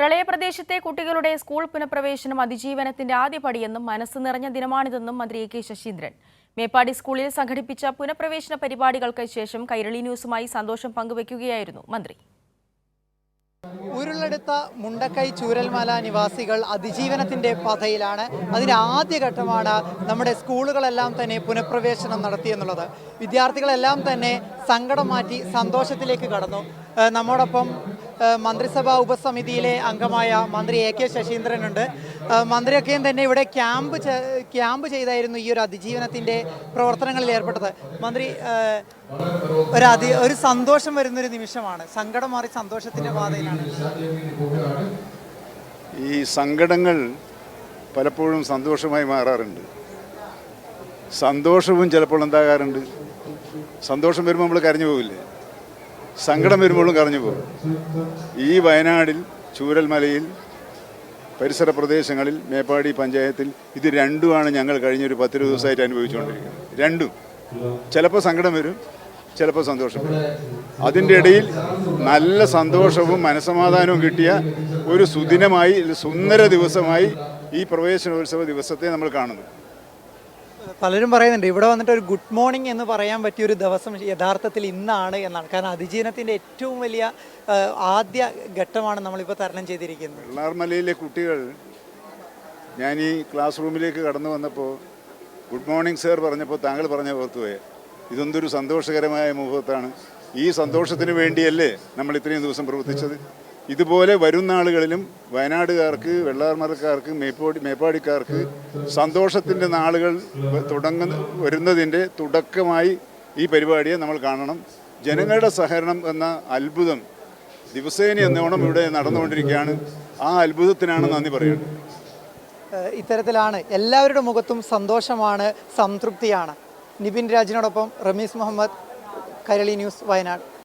പ്രളയപ്രദേശത്തെ കുട്ടികളുടെ സ്കൂൾ പുനഃപ്രവേശനം അതിജീവനത്തിന്റെ ആദ്യപടിയെന്നും മനസ്സ് നിറഞ്ഞ ദിനമാണിതെന്നും മന്ത്രി എ കെ ശശീന്ദ്രൻ. മേപ്പാടി സ്കൂളിൽ സംഘടിപ്പിച്ച പുനഃപ്രവേശന പരിപാടികൾക്ക് ശേഷം കൈരളി ന്യൂസുമായി സന്തോഷം പങ്കുവയ്ക്കുകയായിരുന്നു മന്ത്രി. ഉരുളെടുത്ത മുണ്ടക്കൈ ചൂരൽമല നിവാസികൾ അതിജീവനത്തിന്റെ പാതയിലാണ്. അതിന്റെ ആദ്യഘട്ടമാണ് നമ്മുടെ സ്കൂളുകളെല്ലാം തന്നെ പുനഃപ്രവേശനം നടത്തിയെന്നുള്ളത്. വിദ്യാർത്ഥികളെല്ലാം തന്നെ സങ്കടം മാറ്റി സന്തോഷത്തിലേക്ക് കടന്നു. നമ്മോടൊപ്പം മന്ത്രിസഭാ ഉപസമിതിയിലെ അംഗമായ മന്ത്രി എ കെ ശശീന്ദ്രനുണ്ട്. മന്ത്രിയൊക്കെയും തന്നെ ഇവിടെ ക്യാമ്പ് ചെയ്തായിരുന്നു ഈ ഒരു അതിജീവനത്തിന്റെ പ്രവർത്തനങ്ങളിൽ ഏർപ്പെട്ടത്. മന്ത്രി, ഒരു സന്തോഷം വരുന്നൊരു നിമിഷമാണ്. സങ്കടം മാറി സന്തോഷത്തിന്റെ പാതയിലാണ്. ഈ സങ്കടങ്ങൾ പലപ്പോഴും സന്തോഷമായി മാറാറുണ്ട്. സന്തോഷവും ചിലപ്പോൾ എന്താകാറുണ്ട്, സന്തോഷം വരുമ്പോൾ നമ്മൾ കരഞ്ഞു പോകില്ലേ, സങ്കടം വരുമ്പോഴും കരഞ്ഞു പോകും. ഈ വയനാടിൽ ചൂരൽമലയിൽ പരിസര പ്രദേശങ്ങളിൽ മേപ്പാടി പഞ്ചായത്തിൽ ഇത് രണ്ടുമാണ് ഞങ്ങൾ കഴിഞ്ഞൊരു 10-20 ദിവസമായിട്ട് അനുഭവിച്ചുകൊണ്ടിരിക്കുന്നത്. രണ്ടും ചിലപ്പോൾ സങ്കടം വരും, ചിലപ്പോൾ സന്തോഷം വരും. അതിൻ്റെ ഇടയിൽ നല്ല സന്തോഷവും മനസ്സമാധാനവും കിട്ടിയ ഒരു സുദിനമായി, സുന്ദര ദിവസമായി ഈ പ്രവേശനോത്സവ ദിവസത്തെ നമ്മൾ കാണുന്നു. പലരും പറയുന്നുണ്ട് ഇവിടെ വന്നിട്ട് ഒരു ഗുഡ് മോർണിംഗ് എന്ന് പറയാൻ പറ്റിയൊരു ദിവസം യഥാർത്ഥത്തിൽ ഇന്നാണ് എന്നാണ്. കാരണം അതിജീവനത്തിൻ്റെ ഏറ്റവും വലിയ ആദ്യ ഘട്ടമാണ് നമ്മളിപ്പോൾ തരണം ചെയ്തിരിക്കുന്നത്. വെള്ളാർമലയിലെ കുട്ടികൾ, ഞാൻ ഈ ക്ലാസ് റൂമിലേക്ക് കടന്നു വന്നപ്പോൾ ഗുഡ് മോർണിംഗ് സർ പറഞ്ഞപ്പോൾ താങ്കൾ പറഞ്ഞ ഓർത്തുപോയെ, ഇതൊന്നൊരു സന്തോഷകരമായ മുഹൂർത്തമാണ്. ഈ സന്തോഷത്തിന് വേണ്ടിയല്ലേ നമ്മൾ ഇത്രയും ദിവസം പ്രവർത്തിച്ചത്. ഇതുപോലെ വരുന്ന ആളുകളിലും വയനാടുകാർക്ക്, വെള്ളാർമലക്കാർക്ക്, മേപ്പാടിക്കാർക്ക് സന്തോഷത്തിൻ്റെ നാളുകൾ വരുന്നതിൻ്റെ തുടക്കമായി ഈ പരിപാടിയെ നമ്മൾ കാണണം. ജനങ്ങളുടെ സഹകരണം എന്ന അത്ഭുതം ദിവസേന എന്നോണം ഇവിടെ നടന്നുകൊണ്ടിരിക്കുകയാണ്. ആ അത്ഭുതത്തിനാണ് നന്ദി പറയുന്നത്. ഇത്തരത്തിലാണ് എല്ലാവരുടെ മുഖത്തും സന്തോഷമാണ്, സംതൃപ്തിയാണ്. നിബിൻ രാജിനോടൊപ്പം റമീസ് മുഹമ്മദ്, കൈരളി ന്യൂസ്, വയനാട്.